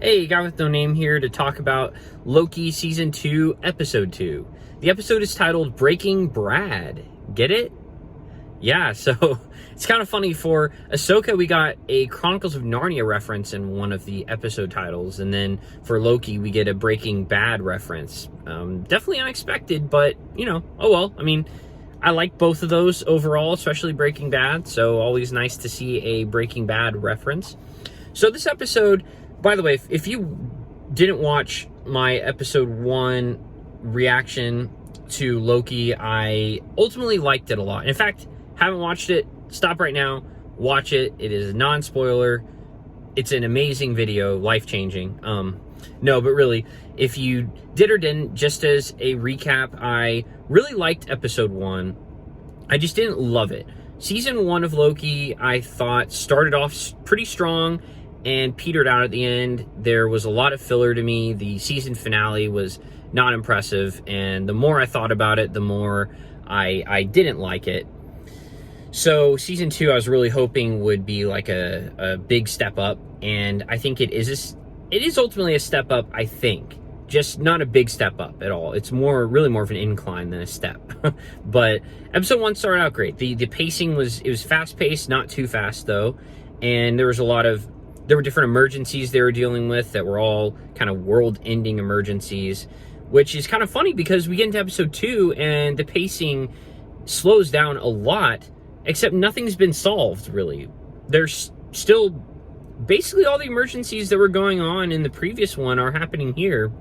Hey, Guy with No Name here to talk about Loki Season 2, Episode 2. The episode is titled Breaking Brad. Get it? Yeah, so it's kind of funny. For Ahsoka, we got a Chronicles of Narnia reference in one of the episode titles, and then for Loki, we get a Breaking Bad reference. Definitely unexpected, but, oh well. I mean, I like both of those overall, especially Breaking Bad, so always nice to see a Breaking Bad reference. So this episode, by the way, if you didn't watch my episode 1 reaction to Loki, I ultimately liked it a lot. In fact, haven't watched it, stop right now, watch it. It is non-spoiler. It's an amazing video, life-changing. No, but really, if you did or didn't, just as a recap, I really liked episode 1. I just didn't love it. Season 1 of Loki, I thought, started off pretty strong and petered out at the end. There was a lot of filler to me. The season finale was not impressive, and the more I thought about it, the more I didn't like it. So season 2, I was really hoping would be like a big step up, and I think it is ultimately a step up, I think. Just not a big step up at all. It's really more of an incline than a step. But episode 1 started out great. The pacing was fast paced, not too fast though, and there were different emergencies they were dealing with that were all kind of world-ending emergencies, which is kind of funny because we get into episode 2 and the pacing slows down a lot, except nothing's been solved, really. There's still basically all the emergencies that were going on in the previous one are happening here.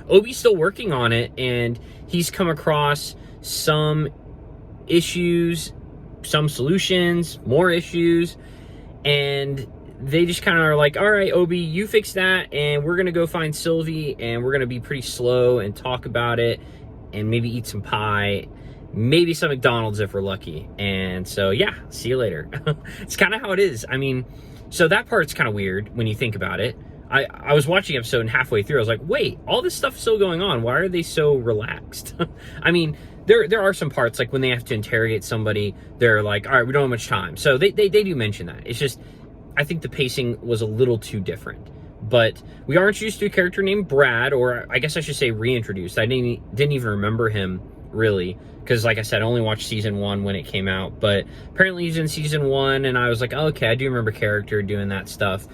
Obi's still working on it, and he's come across some issues, some solutions, more issues, and they just kind of are like, all right, Obi, you fix that, and we're going to go find Sylvie, and we're going to be pretty slow and talk about it, and maybe eat some pie, maybe some McDonald's if we're lucky. And so, yeah, see you later. It's kind of how it is. I mean, so that part's kind of weird when you think about it. I was watching episode, and halfway through, I was like, wait, all this stuff's still going on. Why are they so relaxed? I mean, there are some parts, like when they have to interrogate somebody, they're like, all right, we don't have much time. So they do mention that. It's just, I think the pacing was a little too different. But we are introduced to a character named Brad, or I guess I should say reintroduced. I didn't even remember him, really, because like I said, I only watched season 1 when it came out. But apparently he's in season 1, and I was like, oh, okay, I do remember character doing that stuff.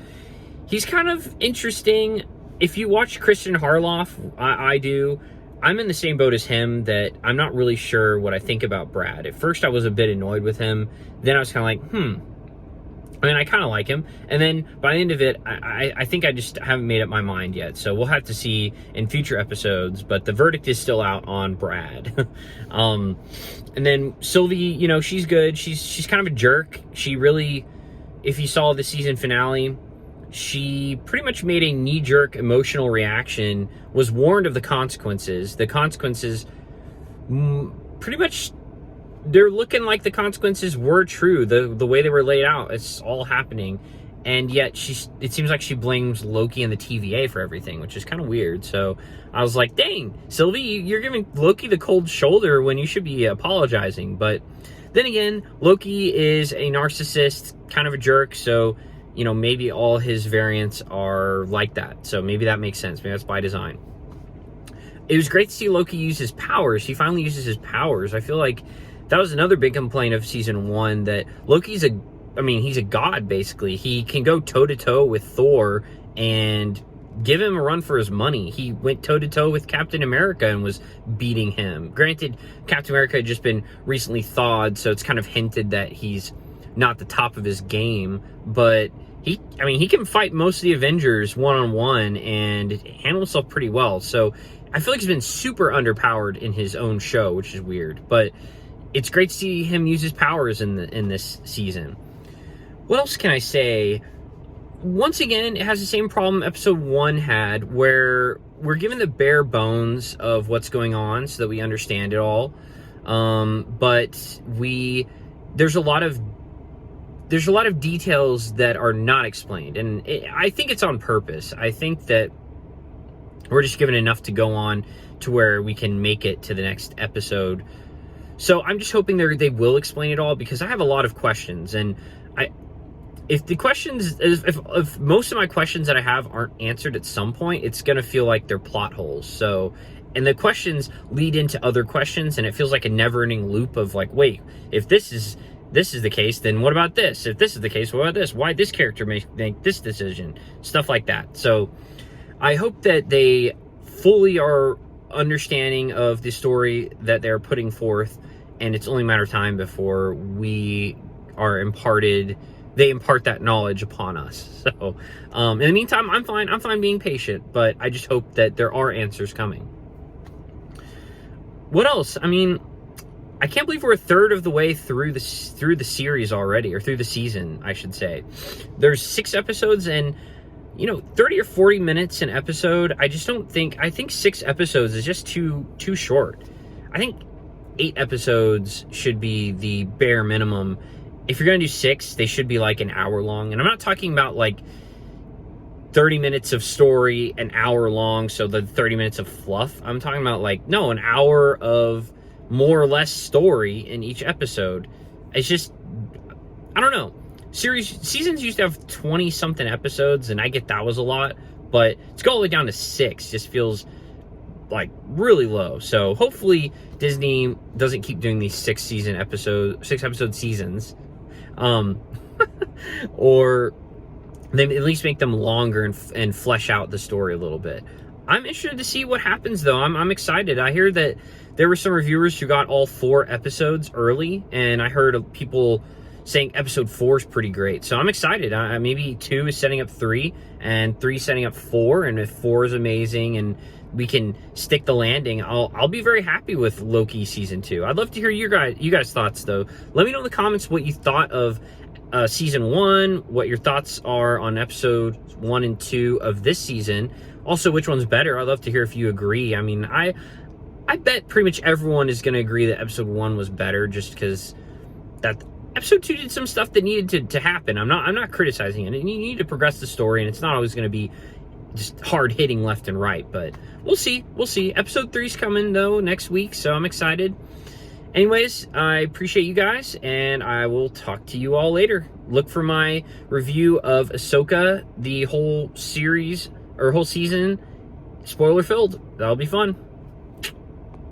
He's kind of interesting. If you watch Christian Harloff, I do, I'm in the same boat as him, that I'm not really sure what I think about Brad. At first I was a bit annoyed with him. Then I was kind of like, I mean, I kind of like him. And then by the end of it, I think I just haven't made up my mind yet. So we'll have to see in future episodes. But the verdict is still out on Brad. And then Sylvie, she's good. She's kind of a jerk. She really, if you saw the season finale, she pretty much made a knee-jerk emotional reaction, was warned of the consequences. The consequences, pretty much, they're looking like the consequences were true. The way they were laid out, it's all happening. And yet, it seems like she blames Loki and the TVA for everything, which is kind of weird. So I was like, dang, Sylvie, you're giving Loki the cold shoulder when you should be apologizing. But then again, Loki is a narcissist, kind of a jerk, so maybe all his variants are like that. So maybe that makes sense. Maybe that's by design. It was great to see Loki use his powers. He finally uses his powers. I feel like that was another big complaint of season 1, that Loki's he's a god, basically. He can go toe-to-toe with Thor and give him a run for his money. He went toe-to-toe with Captain America and was beating him. Granted, Captain America had just been recently thawed, so it's kind of hinted that he's not the top of his game, but he can fight most of the Avengers one-on-one and handle himself pretty well. So I feel like he's been super underpowered in his own show, which is weird. But it's great to see him use his powers in this season. What else can I say? Once again, it has the same problem episode 1 had, where we're given the bare bones of what's going on so that we understand it all. But there's a lot of details that are not explained, and I think it's on purpose. I think that we're just given enough to go on to where we can make it to the next episode. So I'm just hoping they will explain it all, because I have a lot of questions, and if the questions, if most of my questions that I have aren't answered at some point, it's going to feel like they're plot holes. So, and the questions lead into other questions, and it feels like a never-ending loop of like, wait, if this is the case, then what about this? If this is the case, what about this? Why this character make this decision? Stuff like that. So I hope that they fully are understanding of the story that they're putting forth, and it's only a matter of time before they impart that knowledge upon us. So in the meantime, I'm fine being patient, but I just hope that there are answers coming. What else? I mean, I can't believe we're a third of the way through the series already, or through the season, I should say. There's 6 episodes, and 30 or 40 minutes an episode. I think 6 episodes is just too short. I think 8 episodes should be the bare minimum. If you're going to do 6, they should be like an hour long. And I'm not talking about like 30 minutes of story, an hour long, so the 30 minutes of fluff. I'm talking about like, no, an hour of more or less story in each episode. It's just, I don't know. Seasons used to have 20-something episodes, and I get that was a lot, but to go all the way down to 6 just feels like really low. So hopefully Disney doesn't keep doing these 6 episode seasons. Or they at least make them longer and flesh out the story a little bit. I'm interested to see what happens, though. I'm excited. I hear that there were some reviewers who got all 4 episodes early, and I heard of people saying episode 4 is pretty great. So I'm excited. Maybe 2 is setting up 3, and 3 is setting up 4, and if 4 is amazing and we can stick the landing, I'll be very happy with Loki season 2. I'd love to hear you guys' thoughts, though. Let me know in the comments what you thought of season 1, what your thoughts are on episode 1 and 2 of this season. Also, which one's better? I'd love to hear if you agree. I mean, I bet pretty much everyone is going to agree that episode 1 was better, just because that episode 2 did some stuff that needed to happen. I'm not criticizing it. You need to progress the story, and it's not always going to be just hard hitting left and right, but we'll see. Episode 3's coming though next week, so I'm excited. Anyways, I appreciate you guys, and I will talk to you all later. Look for my review of Ahsoka, the whole series or whole season, spoiler filled. That'll be fun.